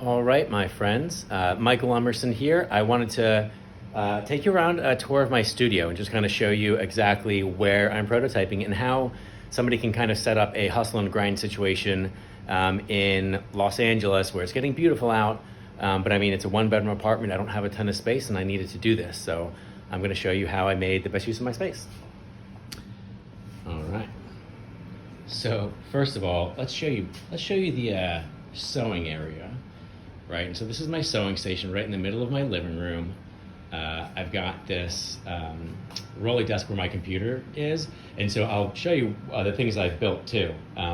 All right, my friends. Michael Emerson here. I wanted to take you around a tour of my studio and just kind of show you exactly where I'm prototyping and how somebody can kind of set up a hustle and grind situation in Los Angeles where it's getting beautiful out. But I mean, it's a one-bedroom apartment. I don't have a ton of space and I needed to do this. So I'm going to show you how I made the best use of my space. All right. So first of all, let's show you the sewing area. Right, and so this is my sewing station right in the middle of my living room. I've got this rolly desk where my computer is, and so I'll show you the things I've built too.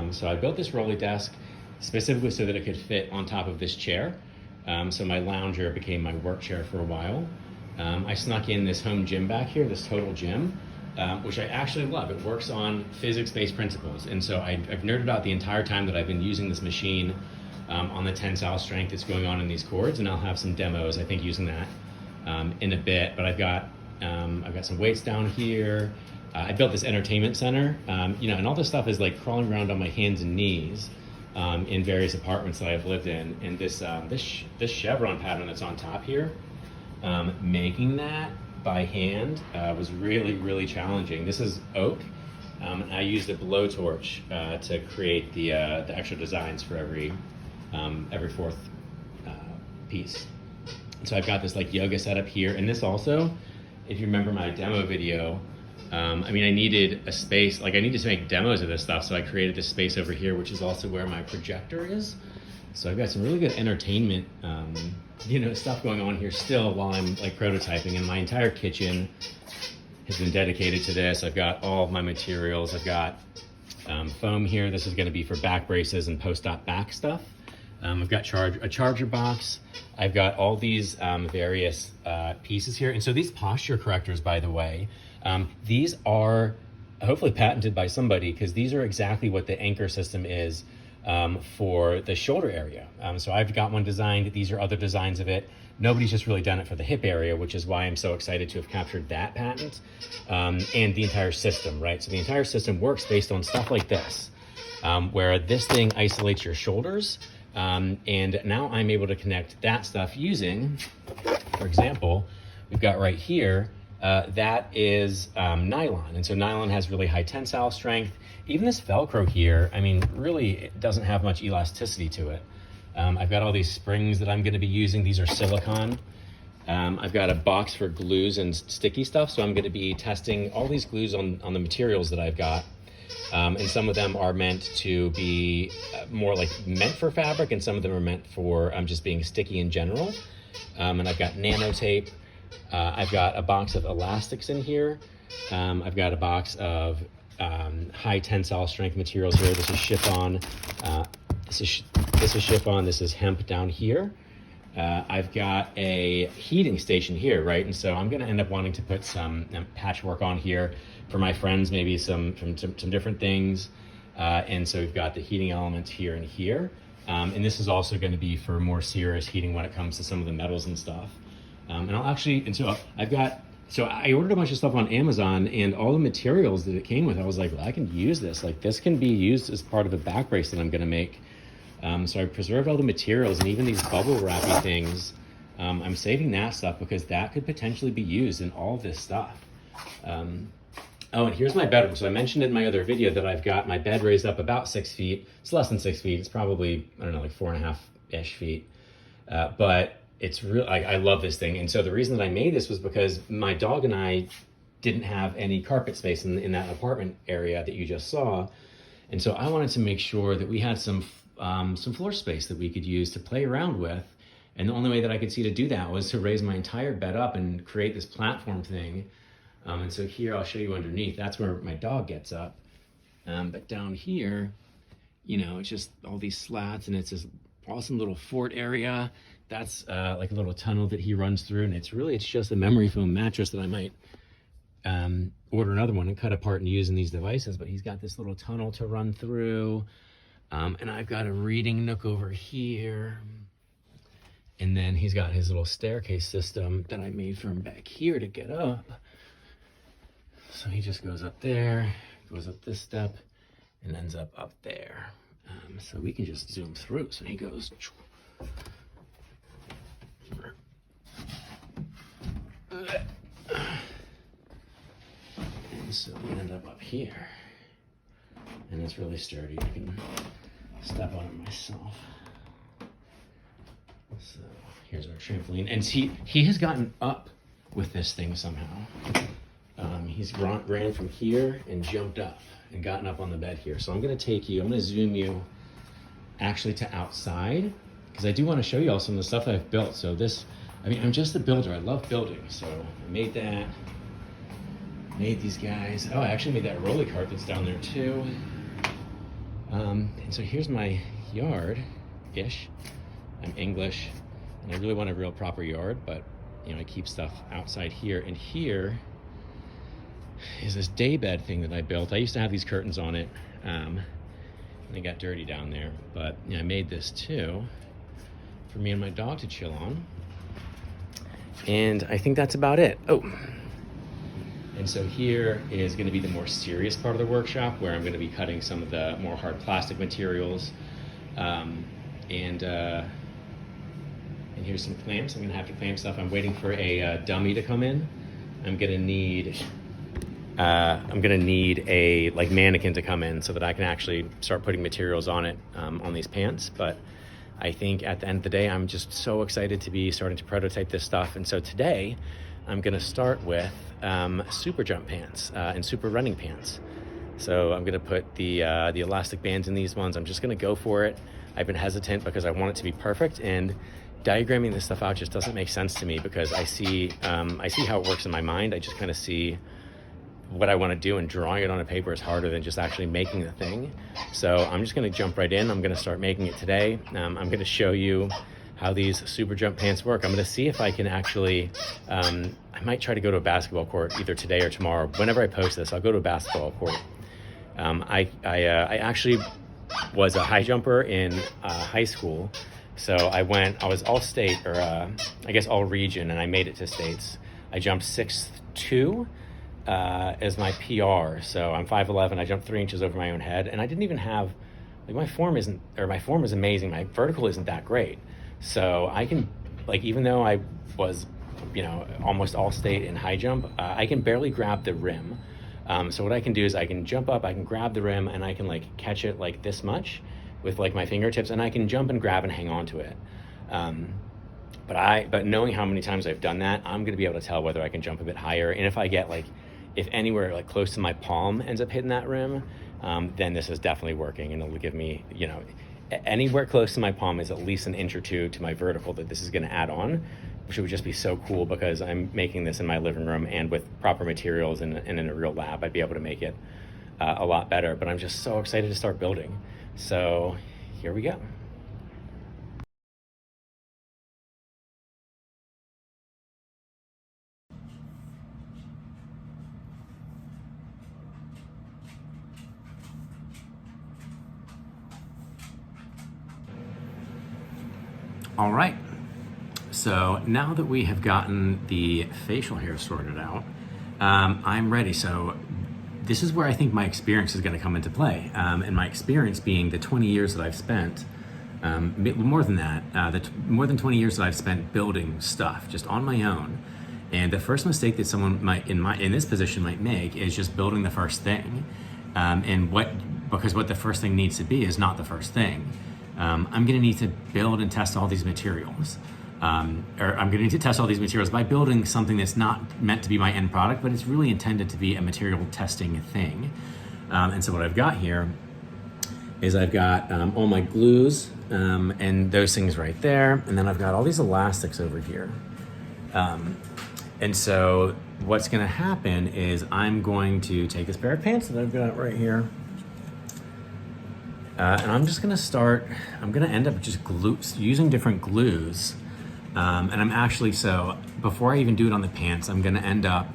So I built this rolly desk specifically so that it could fit on top of this chair. So my lounger became my work chair for a while. I snuck in this home gym back here, this Total Gym, which I actually love. It works on physics-based principles, and so I've nerded out the entire time that I've been using this machine on the tensile strength that's going on in these cords, and I'll have some demos, I think, using that in a bit. But I've got some weights down here. I built this entertainment center, and all this stuff is like crawling around on my hands and knees in various apartments that I've lived in. And this chevron pattern that's on top here, making that by hand was really, really challenging. This is oak. I used a blowtorch to create the extra designs for every fourth piece. So I've got this like yoga setup here, and this also, if you remember my demo video, I needed a space, like I needed to make demos of this stuff, so I created this space over here, which is also where my projector is. So I've got some really good entertainment, stuff going on here still while I'm like prototyping, and my entire kitchen has been dedicated to this. I've got all of my materials. I've got foam here. This is going to be for back braces and post-op back stuff. I've got a charger box. I've got all these various pieces here. And so these posture correctors, by the way, these are hopefully patented by somebody, because these are exactly what the anchor system is for the shoulder area. So I've got one designed. These are other designs of it. Nobody's just really done it for the hip area, which is why I'm so excited to have captured that patent and the entire system, right? So the entire system works based on stuff like this, where this thing isolates your shoulders. And now I'm able to connect that stuff using, for example, we've got right here, that is nylon. And so nylon has really high tensile strength. Even this Velcro here, really it doesn't have much elasticity to it. I've got all these springs that I'm going to be using. These are silicone. I've got a box for glues and sticky stuff. So I'm going to be testing all these glues on the materials that I've got. And some of them are meant to be more like meant for fabric, and some of them are meant for just being sticky in general. And I've got nano tape. I've got a box of elastics in here. I've got a box of high tensile strength materials here. This is chiffon. This is chiffon. This is hemp down here. I've got a heating station here, right? And so I'm going to end up wanting to put some patchwork on here for my friends, maybe some different things. And so we've got the heating elements here and here. And this is also going to be for more serious heating when it comes to some of the metals and stuff. So I ordered a bunch of stuff on Amazon, and all the materials that it came with, I was like, well, I can use this. Like, this can be used as part of a back brace that I'm going to make. So I preserved all the materials, and even these bubble wrappy things, I'm saving that stuff because that could potentially be used in all this stuff. And here's my bedroom. So I mentioned in my other video that I've got my bed raised up about 6 feet. It's less than 6 feet. It's probably, like 4.5-ish feet. But it's real. I love this thing. And so the reason that I made this was because my dog and I didn't have any carpet space in that apartment area that you just saw. And so I wanted to make sure that we had some floor space that we could use to play around with. And the only way that I could see to do that was to raise my entire bed up and create this platform thing. And so here, I'll show you underneath. That's where my dog gets up. But down here, it's just all these slats, and it's this awesome little fort area. That's like a little tunnel that he runs through. And it's just a memory foam mattress that I might order another one and cut apart and use in these devices. But he's got this little tunnel to run through. And I've got a reading nook over here. And then he's got his little staircase system that I made for him back here to get up. So he just goes up there, goes up this step, and ends up there. So we can just zoom through. So he goes And so we end up here. And it's really sturdy. I can step on it myself. So here's our trampoline. And he has gotten up with this thing somehow. He's ran from here and jumped up and gotten up on the bed here. So I'm gonna zoom you actually to outside, because I do want to show you all some of the stuff that I've built. So I'm just a builder. I love building. So I made these guys. Oh, I actually made that rolly cart that's down there too. And so here's my yard-ish. I'm English, and I really want a real proper yard, but I keep stuff outside here. And here is this daybed thing that I built. I used to have these curtains on it, and they got dirty down there. But I made this too for me and my dog to chill on. And I think that's about it. Oh, and so here is going to be the more serious part of the workshop, where I'm going to be cutting some of the more hard plastic materials. And here's some clamps. I'm going to have to clamp stuff. I'm waiting for a dummy to come in. I'm going to need a mannequin to come in so that I can actually start putting materials on it, on these pants. But I think at the end of the day, I'm just so excited to be starting to prototype this stuff. And so today I'm going to start with super jump pants and super running pants. So I'm going to put the elastic bands in these ones. I'm just going to go for it. I've been hesitant because I want it to be perfect, and diagramming this stuff out just doesn't make sense to me, because I see how it works in my mind. I just kind of see what I want to do, and drawing it on a paper is harder than just actually making the thing. So I'm just going to jump right in. I'm going to start making it today. I'm going to show you how these super jump pants work. I'm going to see if I can actually, I might try to go to a basketball court either today or tomorrow. Whenever I post this, I'll go to a basketball court. I actually was a high jumper in high school. So I was all state, or I guess all region, and I made it to states. I jumped 6'2" as my PR. So I'm 5'11". I jumped 3 inches over my own head, and I didn't even have, my form is amazing. My vertical isn't that great. So I can, even though I was, almost all state in high jump, I can barely grab the rim. So what I can do is I can jump up, I can grab the rim, and I can catch it this much with my fingertips, and I can jump and grab and hang on to it. But knowing how many times I've done that, I'm gonna be able to tell whether I can jump a bit higher. And if I get if anywhere close to my palm ends up hitting that rim, then this is definitely working, and it'll give me, anywhere close to my palm is at least an inch or two to my vertical that this is gonna add on, which would just be so cool, because I'm making this in my living room, and with proper materials and in a real lab, I'd be able to make it a lot better. But I'm just so excited to start building. So here we go. All right. So now that we have gotten the facial hair sorted out, I'm ready. So this is where I think my experience is going to come into play. And my experience being the 20 years that I've spent, more than that, more than 20 years that I've spent building stuff just on my own. And the first mistake that someone might in this position might make is just building the first thing. Because what the first thing needs to be is not the first thing. I'm going to need to build and test all these materials. I'm going to need to test all these materials by building something that's not meant to be my end product, but it's really intended to be a material testing thing. And so what I've got here is I've got all my glues and those things right there. And then I've got all these elastics over here. And so what's going to happen is I'm going to take this pair of pants that I've got right here. And I'm just going to end up just using different glues. And I'm actually, so before I even do it on the pants, I'm going to end up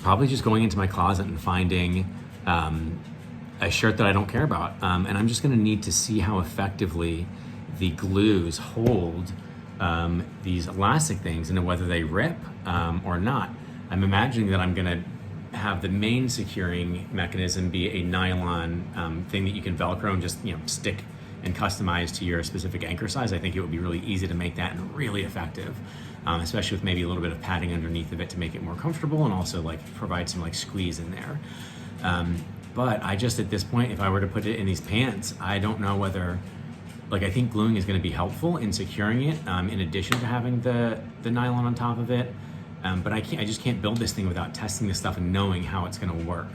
probably just going into my closet and finding a shirt that I don't care about. And I'm just going to need to see how effectively the glues hold these elastic things and whether they rip or not. I'm imagining that I'm going to have the main securing mechanism be a nylon thing that you can Velcro and just stick and customized to your specific anchor size, I think it would be really easy to make that and really effective, especially with maybe a little bit of padding underneath of it to make it more comfortable and also like provide some like squeeze in there. But I just, at this point, if I were to put it in these pants, I don't know whether, like, I think gluing is going to be helpful in securing it, in addition to having the nylon on top of it. But I just can't build this thing without testing this stuff and knowing how it's going to work.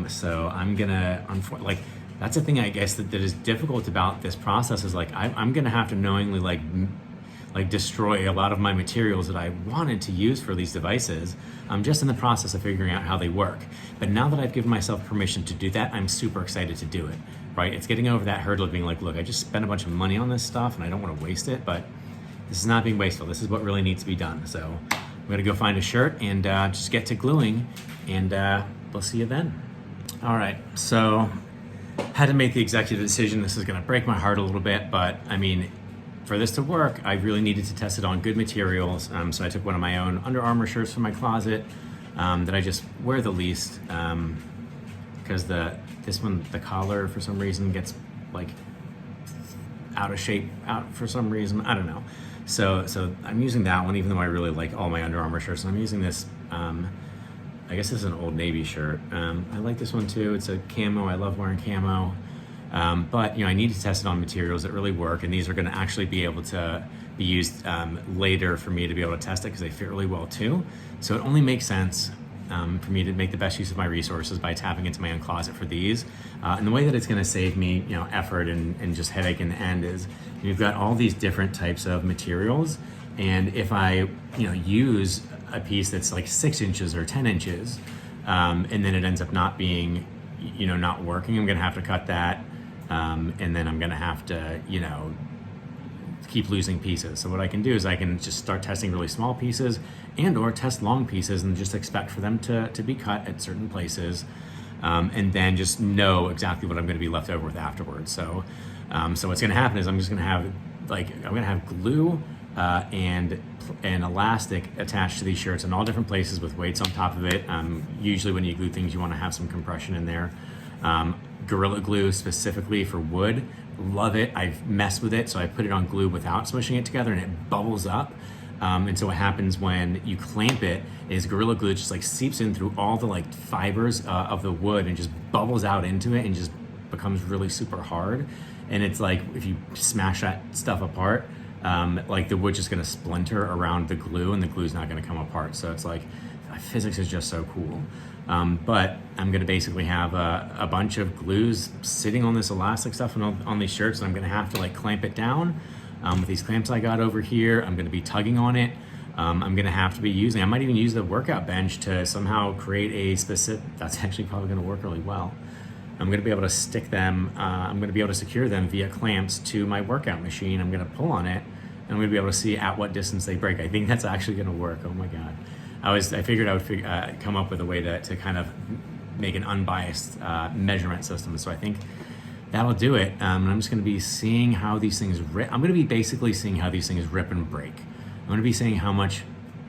So I'm gonna, like, that's the thing I guess that is difficult about this process is like I'm gonna have to knowingly like destroy a lot of my materials that I wanted to use for these devices. I'm just in the process of figuring out how they work. But now that I've given myself permission to do that, I'm super excited to do it, right? It's getting over that hurdle of being like, look, I just spent a bunch of money on this stuff and I don't want to waste it, but this is not being wasteful. This is what really needs to be done. So I'm gonna go find a shirt and just get to gluing, and we'll see you then. All right, so had to make the executive decision. This is gonna break my heart a little bit, but I mean, for this to work, I really needed to test it on good materials. So I took one of my own Under Armour shirts from my closet that I just wear the least, because this one, the collar for some reason gets like out of shape for some reason. I don't know. So I'm using that one, even though I really like all my Under Armour shirts. And I'm using this, I guess this is an Old Navy shirt. I like this one too. It's a camo. I love wearing camo. But I need to test it on materials that really work, and these are going to actually be able to be used later for me to be able to test it because they fit really well too. So it only makes sense for me to make the best use of my resources by tapping into my own closet for these. And the way that it's going to save me, effort and just headache in the end is you've got all these different types of materials, and if I use a piece that's like 6 inches or 10 inches, and then it ends up not being, not working, I'm going to have to cut that. And then I'm gonna have to, keep losing pieces. So what I can do is I can just start testing really small pieces and or test long pieces and just expect for them to be cut at certain places, and then just know exactly what I'm gonna be left over with afterwards. So what's gonna happen is I'm just gonna have glue and an elastic attached to these shirts in all different places with weights on top of it. Usually when you glue things, you wanna have some compression in there. Gorilla Glue specifically for wood, love it. I've messed with it, so I put it on glue without smushing it together and it bubbles up. And so what happens when you clamp it is Gorilla Glue just like seeps in through all the like fibers of the wood and just bubbles out into it and just becomes really super hard. And it's like if you smash that stuff apart, like the wood's just gonna splinter around the glue and the glue's not gonna come apart. So it's like, physics is just so cool. But I'm gonna basically have a bunch of glues sitting on this elastic stuff and on these shirts, and I'm gonna have to like clamp it down with these clamps I got over here. I'm gonna be tugging on it. I'm gonna have to be using, I might even use the workout bench to somehow create a specific, that's actually probably gonna work really well. I'm gonna be able to stick them, I'm gonna be able to secure them via clamps to my workout machine. I'm gonna pull on it and I'm gonna be able to see at what distance they break. I think that's actually gonna work, oh my God. I figured I would come up with a way to kind of make an unbiased measurement system. So I think that'll do it. And I'm just going to be seeing how these things rip. I'm going to be basically seeing how these things rip and break. I'm going to be seeing how much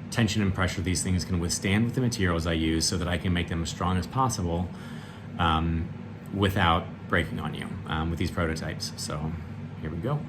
tension and pressure these things can withstand with the materials I use so that I can make them as strong as possible without breaking on you with these prototypes. So here we go.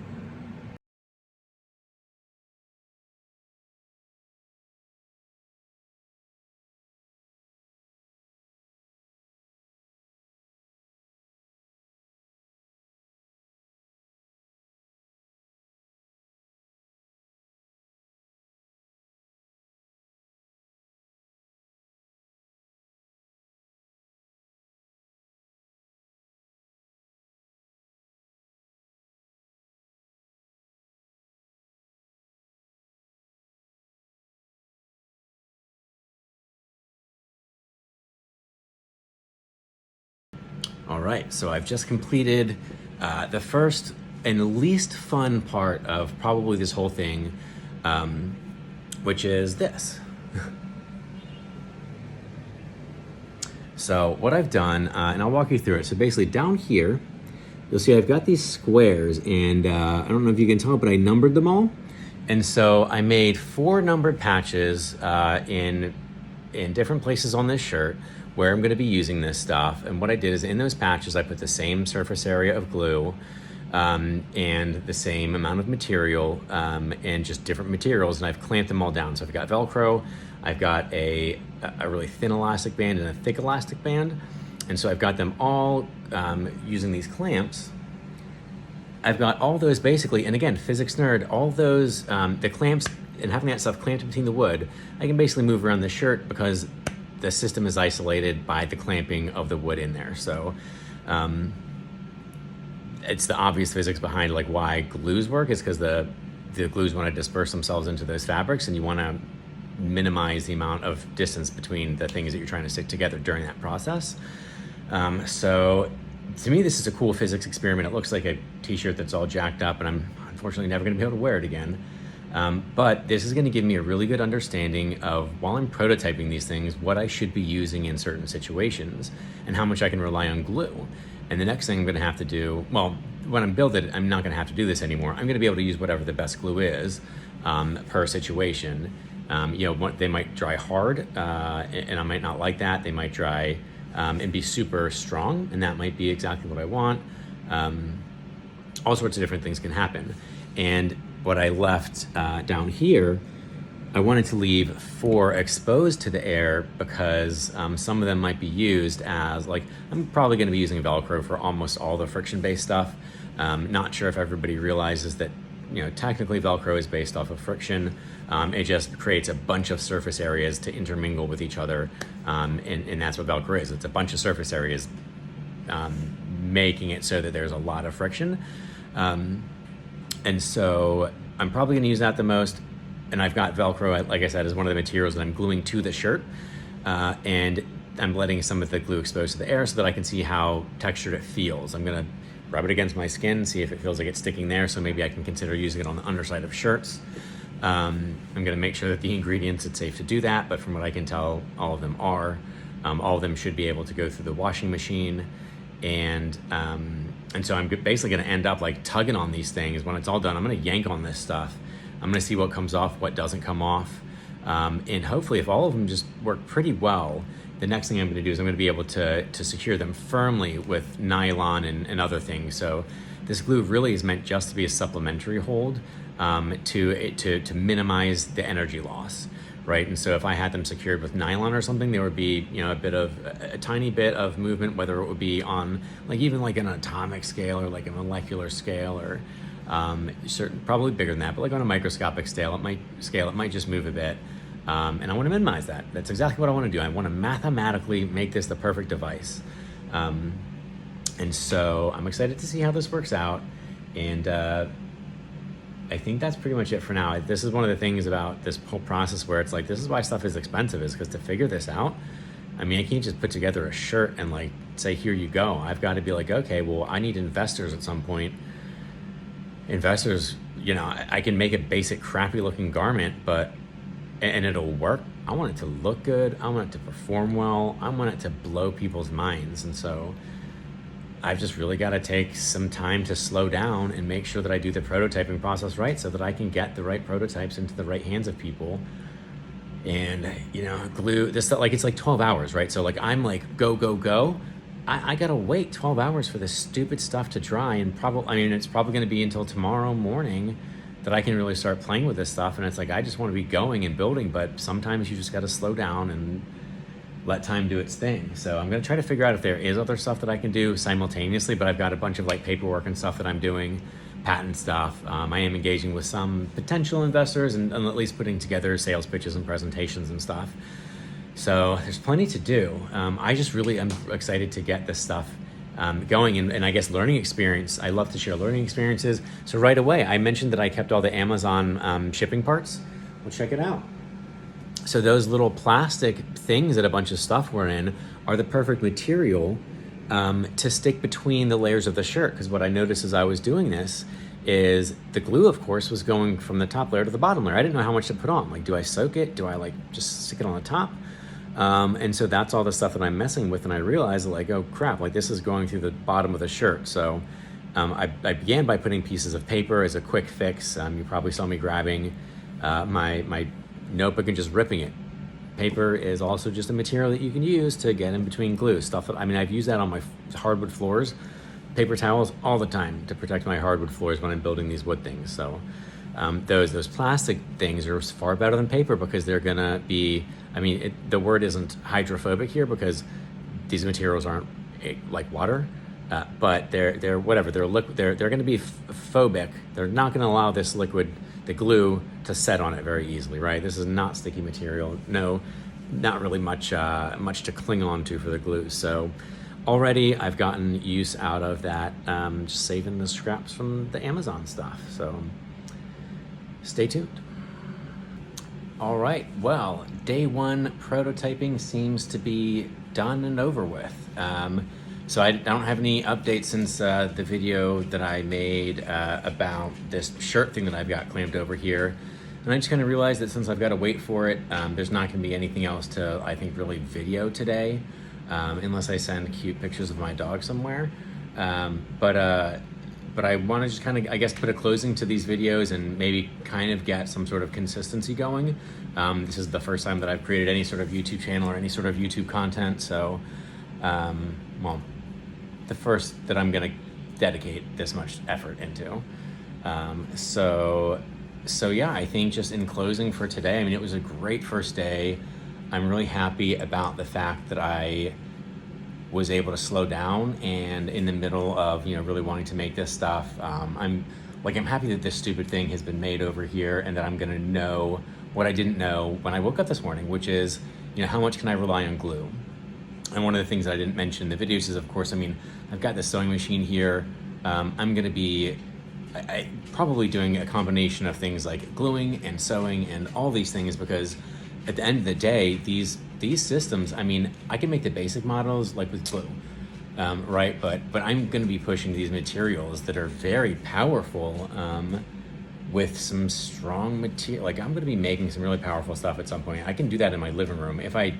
All right, so I've just completed the first and least fun part of probably this whole thing, which is this. So what I've done, and I'll walk you through it. So basically down here, you'll see I've got these squares, and I don't know if you can tell, but I numbered them all. And so I made 4 numbered patches in different places on this shirt where I'm gonna be using this stuff. And what I did is in those patches, I put the same surface area of glue. and the same amount of material, and just different materials, and I've clamped them all down. So I've got Velcro, I've got a really thin elastic band and a thick elastic band, and so I've got them all using these clamps. I've got all those basically, and again, physics nerd, all those, the clamps and having that stuff clamped between the wood, I can basically move around the shirt because the system is isolated by the clamping of the wood in there. So it's the obvious physics behind like why glues work, is because the glues want to disperse themselves into those fabrics, and you want to minimize the amount of distance between the things that you're trying to stick together during that process. So to me, this is a cool physics experiment. It looks like a t-shirt that's all jacked up, and I'm unfortunately never going to be able to wear it again. But this is going to give me a really good understanding of, while I'm prototyping these things, what I should be using in certain situations and how much I can rely on glue. And the next thing I'm going to have to do, well, when I'm building it, I'm not going to have to do this anymore. I'm going to be able to use whatever the best glue is per situation. They might dry hard, and I might not like that. They might dry and be super strong, and that might be exactly what I want. All sorts of different things can happen. And what I left down here, I wanted to leave 4 exposed to the air because some of them might be used as, like, I'm probably going to be using Velcro for almost all the friction-based stuff. Not sure if everybody realizes that, technically Velcro is based off of friction. It just creates a bunch of surface areas to intermingle with each other, and that's what Velcro is. It's a bunch of surface areas making it so that there's a lot of friction. And so I'm probably going to use that the most. And I've got Velcro, like I said, as one of the materials that I'm gluing to the shirt. And I'm letting some of the glue expose to the air so that I can see how textured it feels. I'm going to rub it against my skin, see if it feels like it's sticking there, so maybe I can consider using it on the underside of shirts. I'm going to make sure that the ingredients, it's safe to do that, but from what I can tell, all of them are. All of them should be able to go through the washing machine. And so I'm basically going to end up like tugging on these things. When it's all done, I'm going to yank on this stuff. I'm going to see what comes off, what doesn't come off. And hopefully if all of them just work pretty well, the next thing I'm going to do is I'm going to be able to secure them firmly with nylon and other things. So this glue really is meant just to be a supplementary hold to minimize the energy loss, right? And so if I had them secured with nylon or something, there would be, a tiny bit of movement, whether it would be on like even like an atomic scale or like a molecular scale or probably bigger than that, but like on a microscopic scale, it might just move a bit. And I want to minimize that. That's exactly what I want to do. I want to mathematically make this the perfect device. And so I'm excited to see how this works out. And I think that's pretty much it for now. This is one of the things about this whole process where it's like, this is why stuff is expensive, is because to figure this out, I mean, I can't just put together a shirt and like say, here you go. I've got to be like, okay, well, I need investors at some point. Investors, I can make a basic crappy looking garment, and it'll work. I want it to look good. I want it to perform well. I want it to blow people's minds. And so I've just really got to take some time to slow down and make sure that I do the prototyping process right so that I can get the right prototypes into the right hands of people. And, glue this stuff, like it's like 12 hours, right? So like I'm like, go. I gotta wait 12 hours for this stupid stuff to dry, and it's probably gonna be until tomorrow morning that I can really start playing with this stuff. And it's like, I just want to be going and building, but sometimes you just got to slow down and let time do its thing. So I'm going to try to figure out if there is other stuff that I can do simultaneously, but I've got a bunch of like paperwork and stuff that I'm doing, patent stuff. I am engaging with some potential investors and at least putting together sales pitches and presentations and stuff. So there's plenty to do. I just really am excited to get this stuff going, and I guess learning experience. I love to share learning experiences. So right away, I mentioned that I kept all the Amazon shipping parts. Well, check it out. So those little plastic things that a bunch of stuff were in are the perfect material to stick between the layers of the shirt. Because what I noticed as I was doing this is the glue, of course, was going from the top layer to the bottom layer. I didn't know how much to put on. Like, do I soak it? Do I like just stick it on the top? And so that's all the stuff that I'm messing with, and I realized like, oh crap, like this is going through the bottom of the shirt. So I began by putting pieces of paper as a quick fix. You probably saw me grabbing my notebook and just ripping it. Paper is also just a material that you can use to get in between glue. Stuff that, I've used that on my hardwood floors. paper towels all the time to protect my hardwood floors when I'm building these wood things. So those plastic things are far better than paper because they're gonna be, I mean, the word isn't hydrophobic here because these materials aren't like water, but they're whatever, they're gonna be phobic. They're not gonna allow this liquid, the glue, to set on it very easily, right? This is not sticky material. No, not really much to cling on to for the glue. So already I've gotten use out of that, just saving the scraps from the Amazon stuff. So stay tuned. All right, well, day one prototyping seems to be done and over with. So I don't have any updates since the video that I made about this shirt thing that I've got clamped over here. And I just kind of realized that since I've got to wait for it, there's not going to be anything else to, I think, really video today, unless I send cute pictures of my dog somewhere. But I want to just kind of, I guess, put a closing to these videos and maybe kind of get some sort of consistency going. This is the first time that I've created any sort of YouTube channel or any sort of YouTube content. So, well, the first that I'm going to dedicate this much effort into. So yeah, I think just in closing for today, I mean, it was a great first day. I'm really happy about the fact that I was able to slow down and in the middle of, really wanting to make this stuff. I'm happy that this stupid thing has been made over here and that I'm gonna know what I didn't know when I woke up this morning, which is, how much can I rely on glue? And one of the things that I didn't mention in the videos is, of course, I mean, I've got this sewing machine here. I'm gonna be probably doing a combination of things like gluing and sewing and all these things, because at the end of the day, these systems, I mean, I can make the basic models like with glue, right? But I'm going to be pushing these materials that are very powerful with some strong material. Like, I'm going to be making some really powerful stuff at some point. I can do that in my living room if I,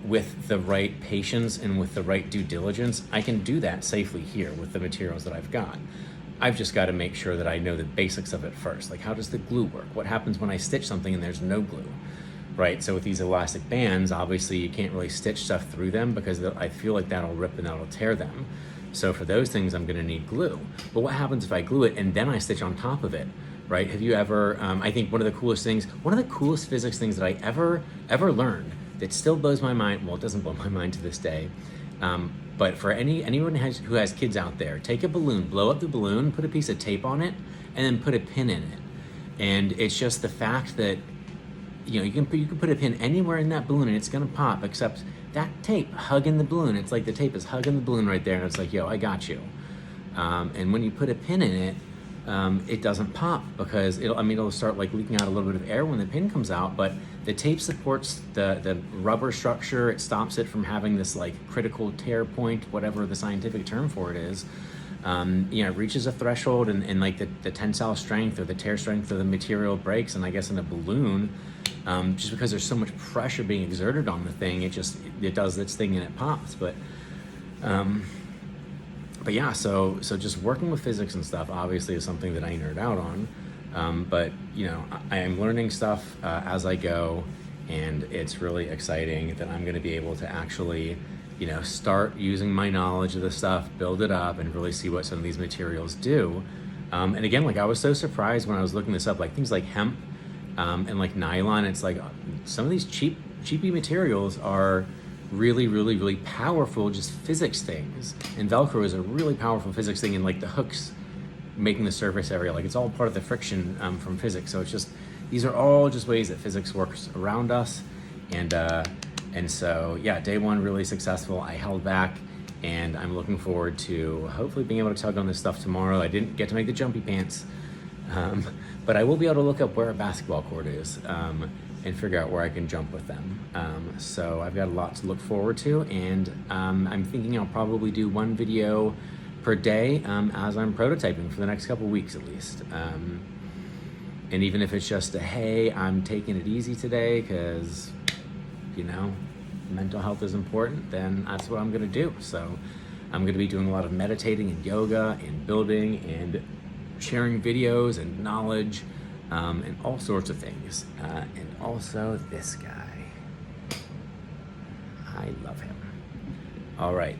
with the right patience and with the right due diligence, I can do that safely here with the materials that I've got. I've just got to make sure that I know the basics of it first. Like, how does the glue work? What happens when I stitch something and there's no glue, right? So with these elastic bands, obviously you can't really stitch stuff through them because I feel like that'll rip and that'll tear them. So for those things, I'm going to need glue. But what happens if I glue it and then I stitch on top of it, right? Have you ever, I think one of the coolest physics things that I ever learned that still blows my mind, well, it doesn't blow my mind to this day, but for anyone who has kids out there, take a balloon, blow up the balloon, put a piece of tape on it, and then put a pin in it. And it's just the fact that, you can put a pin anywhere in that balloon and it's gonna pop, except that tape hugging the balloon. It's like the tape is hugging the balloon right there, and it's like, yo, I got you. And when you put a pin in it, it doesn't pop because it'll start like leaking out a little bit of air when the pin comes out, but the tape supports the rubber structure. It stops it from having this like critical tear point, whatever the scientific term for it is. It reaches a threshold and like the tensile strength or the tear strength of the material breaks. And I guess in a balloon, just because there's so much pressure being exerted on the thing, it does its thing and it pops. But yeah, so just working with physics and stuff obviously is something that I nerd out on. But I am learning stuff as I go, and it's really exciting that I'm going to be able to actually, start using my knowledge of the stuff, build it up, and really see what some of these materials do. And again, like I was so surprised when I was looking this up, like things like hemp and like nylon. It's like some of these cheapy materials are really, really, really powerful, just physics things. And Velcro is a really powerful physics thing, and like the hooks making the surface area, like it's all part of the friction from physics. So it's just, these are all just ways that physics works around us. And so yeah, day one really successful. I held back, and I'm looking forward to hopefully being able to tug on this stuff tomorrow. I didn't get to make the jumpy pants, but I will be able to look up where a basketball court is and figure out where I can jump with them. So I've got a lot to look forward to, and I'm thinking I'll probably do one video per day as I'm prototyping for the next couple weeks at least. And even if it's just hey, I'm taking it easy today because, mental health is important, then that's what I'm gonna do. So I'm gonna be doing a lot of meditating and yoga and building and sharing videos and knowledge and all sorts of things. And also this guy, I love him. All right.